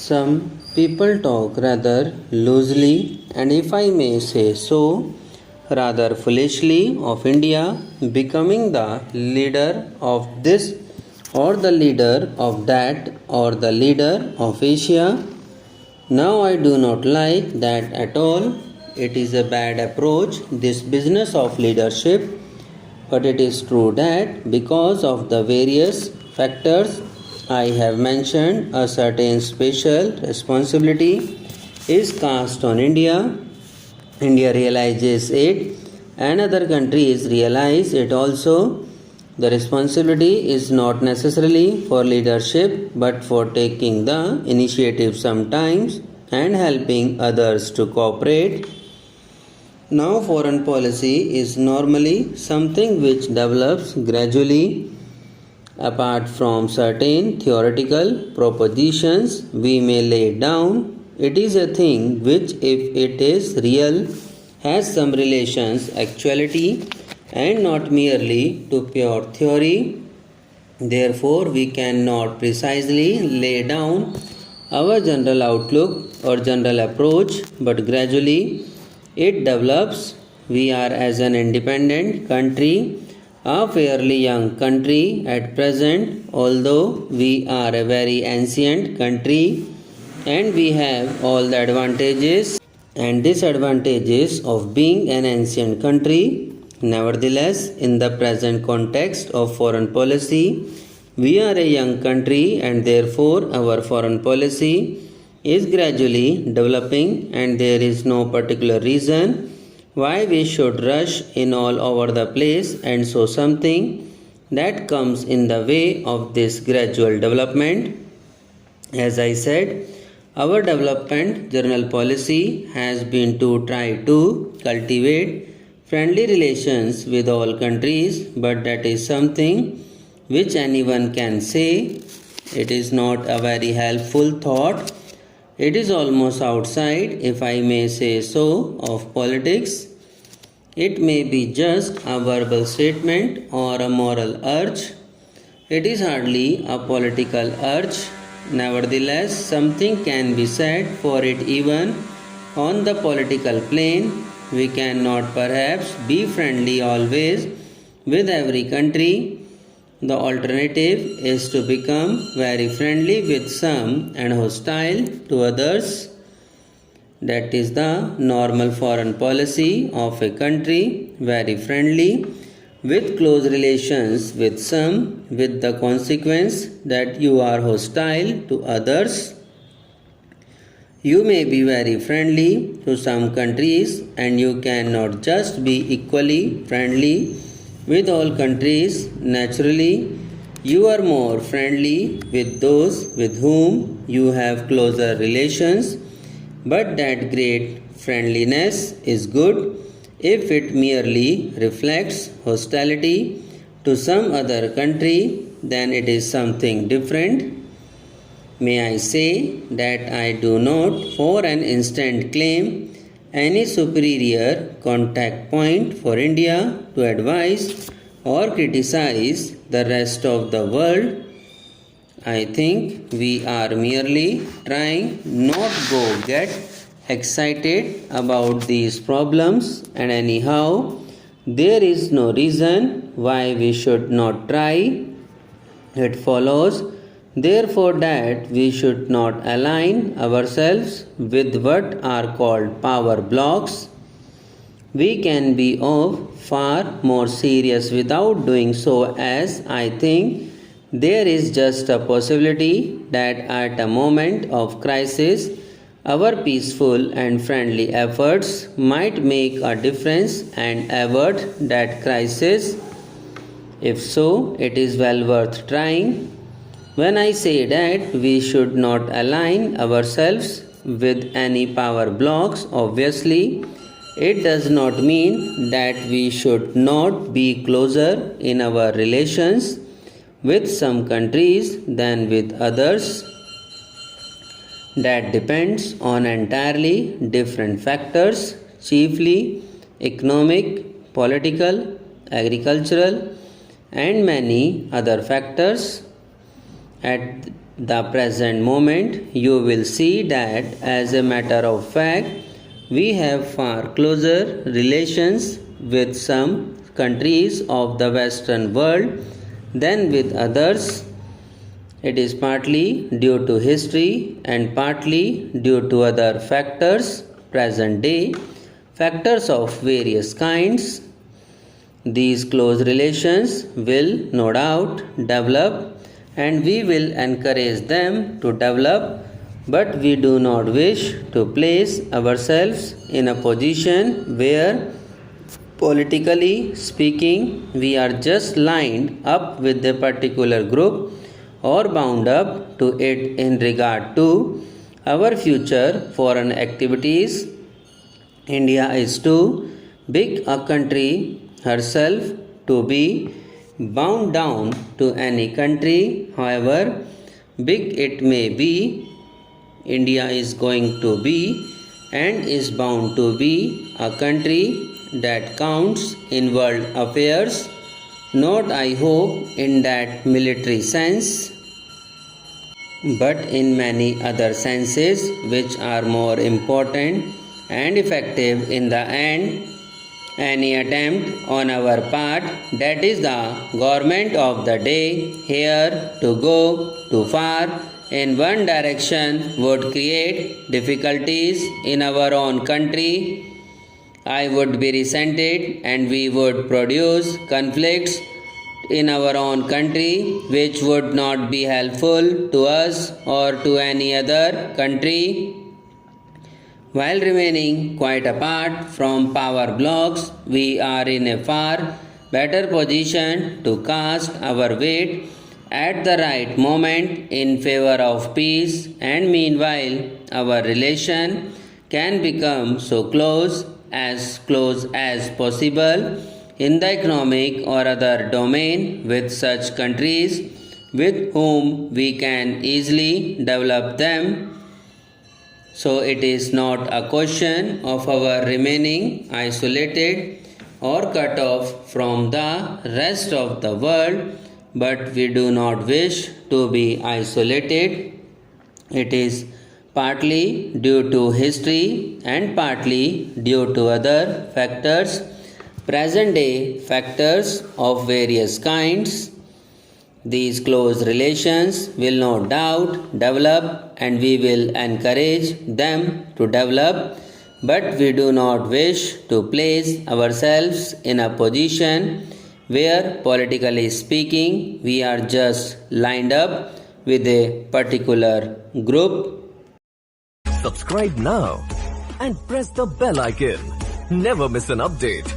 Some people talk rather loosely, and if I may say so, rather foolishly, of India becoming the leader of this or the leader of that or the leader of Asia. Now I do not like that at all. It is a bad approach, this business of leadership. But it is true that because of the various factors I have mentioned, a certain special responsibility is cast on India. India realizes it, and other countries realize it also. The responsibility is not necessarily for leadership but for taking the initiative sometimes and helping others to cooperate. Now, foreign policy is normally something which develops gradually. Apart from certain theoretical propositions we may lay down, it is a thing which, if it is real, has some relations, actuality, and not merely to pure theory. Therefore, we cannot precisely lay down our general outlook or general approach, but gradually it develops. We are, as an independent country, a fairly young country at present, although we are a very ancient country and we have all the advantages and disadvantages of being an ancient country. Nevertheless, in the present context of foreign policy, we are a young country and therefore our foreign policy is gradually developing, and there is no particular reason why we should rush in all over the place and show something that comes in the way of this gradual development. As I said, our development general policy has been to try to cultivate friendly relations with all countries, but that is something which anyone can say. It is not a very helpful thought. It is almost outside, if I may say so, of politics. It may be just a verbal statement or a moral urge. It is hardly a political urge. Nevertheless, something can be said for it even on the political plane. We cannot perhaps be friendly always with every country. The alternative is to become very friendly with some and hostile to others. That is the normal foreign policy of a country, very friendly with close relations with some, with the consequence that you are hostile to others. You may be very friendly to some countries and you cannot just be equally friendly with all countries. Naturally, you are more friendly with those with whom you have closer relations, but that great friendliness is good if it merely reflects hostility to some other country, then it is something different. May I say that I do not for an instant claim any superior contact point for India to advise or criticize the rest of the world. I think we are merely trying not go get excited about these problems, and anyhow there is no reason why we should not try. It follows therefore that we should not align ourselves with what are called power blocks. We can be of far more serious without doing so, as I think there is just a possibility that at a moment of crisis, our peaceful and friendly efforts might make a difference and avert that crisis. If so, it is well worth trying. When I say that we should not align ourselves with any power blocks, obviously, it does not mean that we should not be closer in our relations with some countries than with others. That depends on entirely different factors, chiefly economic, political, agricultural, and many other factors. At the present moment, you will see that as a matter of fact, we have far closer relations with some countries of the Western world than with others. It is partly due to history and partly due to other factors, present day factors of various kinds. These close relations will no doubt develop and we will encourage them to develop, but we do not wish to place ourselves in a position where, politically speaking, we are just lined up with a particular group or bound up to it in regard to our future foreign activities. India is too big a country herself to be bound down to any country, however big it may be. India is going to be and is bound to be a country that counts in world affairs, not I hope in that military sense, but in many other senses which are more important and effective in the end. Any attempt on our part, that is the government of the day, here to go too far in one direction would create difficulties in our own country. I would be resented and we would produce conflicts in our own country which would not be helpful to us or to any other country. While remaining quite apart from power blocks, we are in a far better position to cast our weight at the right moment in favor of peace, and meanwhile our relation can become so close as possible in the economic or other domain with such countries with whom we can easily develop them. So it is not a question of our remaining isolated or cut off from the rest of the world, but we do not wish to be isolated. It is partly due to history and partly due to other factors, present day factors of various kinds. These close relations will no doubt develop and we will encourage them to develop, but we do not wish to place ourselves in a position where, politically speaking, we are just lined up with a particular group. Subscribe now and press the bell icon. Never miss an update.